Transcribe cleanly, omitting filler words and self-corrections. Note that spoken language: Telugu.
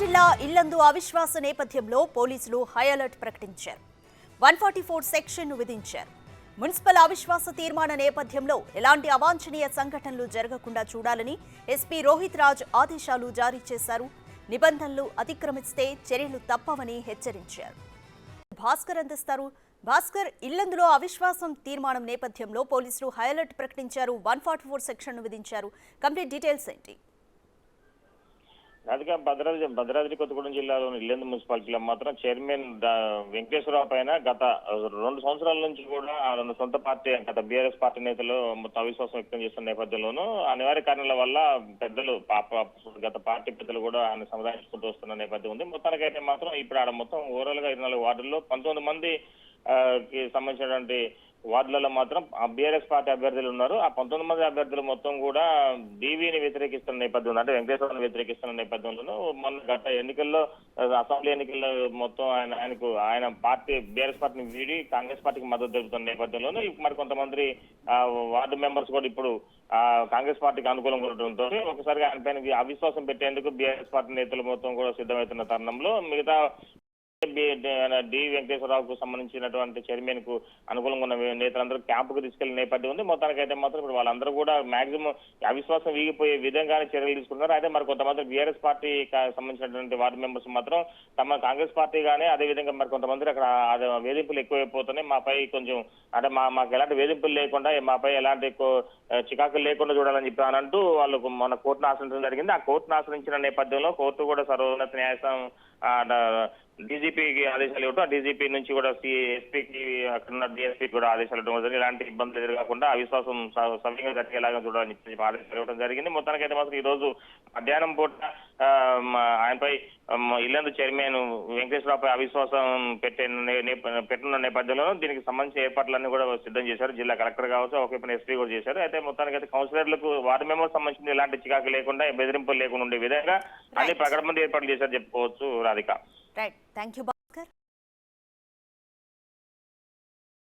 జిల్లా ఇల్లందు అవిశ్వాస నేపథ్యంలో పోలీసులు హై అలర్ట్ ప్రకటించారు. 144 సెక్షన్ను విధించారు. మున్సిపల్ అవిశ్వాస తీర్మాన నేపథ్యంలో ఎలాంటి అవాంఛనీయ సంఘటనలు జరగకుండా చూడాలని ఎస్పీ రోహిత్ రాజ్ ఆదేశాలు జారీ చేశారు. నిబంధనలు అతిక్రమిస్తే చర్యలు తప్పవని హెచ్చరించారు. భాస్కర్ అందిస్తారు. భాస్కర్, ఇల్లందులో అవిశ్వాసం తీర్మానం నేపథ్యంలో పోలీసులు హై అలర్ట్ ప్రకటించారు. 144 సెక్షన్ను విధించారు. కంప్లీట్ డీటెయిల్స్ ఏంటి? రాధిక, భద్రాద్రి కొత్తగూడెం జిల్లాలోని ఇల్లందు మున్సిపాలిటీలో మాత్రం చైర్మన్ వెంకటేశ్వరరావు పైన గత 2 సంవత్సరాల నుంచి కూడా ఆయన సొంత పార్టీ గత బీఆర్ఎస్ పార్టీ నేతలు మొత్తం అవిశ్వాసం వ్యక్తం చేస్తున్న నేపథ్యంలోనూ అనివార్య కారణాల వల్ల పెద్దలు గత పార్టీ పెద్దలు కూడా ఆయన సముదాయించుకుంటూ వస్తున్న నేపథ్యం ఉంది. మొత్తానికైతే మాత్రం ఇప్పుడు ఆడ మొత్తం ఓవరాల్ గా 24 వార్డుల్లో 19 మంది కి సంబంధించినటువంటి వార్డులలో మాత్రం బీఆర్ఎస్ పార్టీ అభ్యర్థులు ఉన్నారు. ఆ 19 మంది అభ్యర్థులు మొత్తం కూడా డీవీని వ్యతిరేకిస్తున్న నేపథ్యం, అంటే వెంకటేశ్వరరావుని వ్యతిరేకిస్తున్న నేపథ్యంలోనూ మొన్న గత ఎన్నికల్లో అసెంబ్లీ ఎన్నికల్లో మొత్తం ఆయన పార్టీ బీఆర్ఎస్ పార్టీని వీడి కాంగ్రెస్ పార్టీకి మద్దతు తెలుపుతున్న నేపథ్యంలోనూ మరి కొంతమంది వార్డు మెంబర్స్ కూడా ఇప్పుడు కాంగ్రెస్ పార్టీకి అనుకూలంగా ఉండడంతో ఒకసారిగా ఆయన పైన అవిశ్వాసం పెట్టేందుకు బీఆర్ఎస్ పార్టీ నేతలు మొత్తం కూడా సిద్ధమవుతున్న తరుణంలో మిగతా డి వెంకటేశ్వరరావుకు సంబంధించినటువంటి చైర్మన్ కు అనుకూలంగా ఉన్న నేతలందరూ క్యాంపుకు తీసుకెళ్లిన నేపథ్యం ఉంది. మొత్తానికైతే మాత్రం ఇప్పుడు వాళ్ళందరూ కూడా మాక్సిమం అవిశ్వాసం వీగిపోయే విధంగానే చర్యలు తీసుకుంటున్నారు. అయితే మరి కొంతమంది బీఆర్ఎస్ పార్టీ సంబంధించినటువంటి వార్డు మెంబర్స్ మాత్రం తమ కాంగ్రెస్ పార్టీ గానే అదేవిధంగా మరి కొంతమంది అక్కడ వేధింపులు ఎక్కువైపోతున్నాయి, మాపై కొంచెం అంటే మాకు ఎలాంటి వేధింపులు లేకుండా మాపై ఎలాంటి చికాకులు లేకుండా చూడాలని చెప్పానంటూ వాళ్ళు మన కోర్టును ఆశ్రయించడం జరిగింది. ఆ కోర్టును ఆశ్రయించిన నేపథ్యంలో కోర్టు కూడా సర్వోన్నత న్యాయస్థానం డీజీపీకి ఆదేశాలు ఇవ్వడం, ఆ డీజీపీ నుంచి కూడా ఎస్పీకి అక్కడ ఉన్న డిఎస్పీకి కూడా ఆదేశాలు ఇవ్వడం జరిగింది. ఎలాంటి ఇబ్బందులు ఎదురుకాకుండా అవిశ్వాసం సవ్యంగా జరిగేలాగా చూడాలని చెప్పి ఆదేశాలు ఇవ్వడం జరిగింది. మొత్తానికైతే మాత్రం ఈ రోజు మధ్యాహ్నం పూట ఆయనపై ఇల్లందు చైర్మన్ వెంకటేశ్వరరావుపై అవిశ్వాసం పెట్టనున్న నేపథ్యంలో దీనికి సంబంధించిన ఏర్పాట్లన్నీ కూడా సిద్ధం చేశారు. జిల్లా కలెక్టర్ కావచ్చు, ఒకవైపు ఎస్పీ కూడా చేశారు. అయితే మొత్తానికైతే కౌన్సిలర్లకు వార్డు మెంబర్స్ సంబంధించిన ఎలాంటి చికాకు లేకుండా బెదిరింపులు లేకుండా ఉండే విధంగా అన్ని పకడ్బందీ ఏర్పాట్లు చేశారు చెప్పుకోవచ్చు. రాధిక. Right, thank you.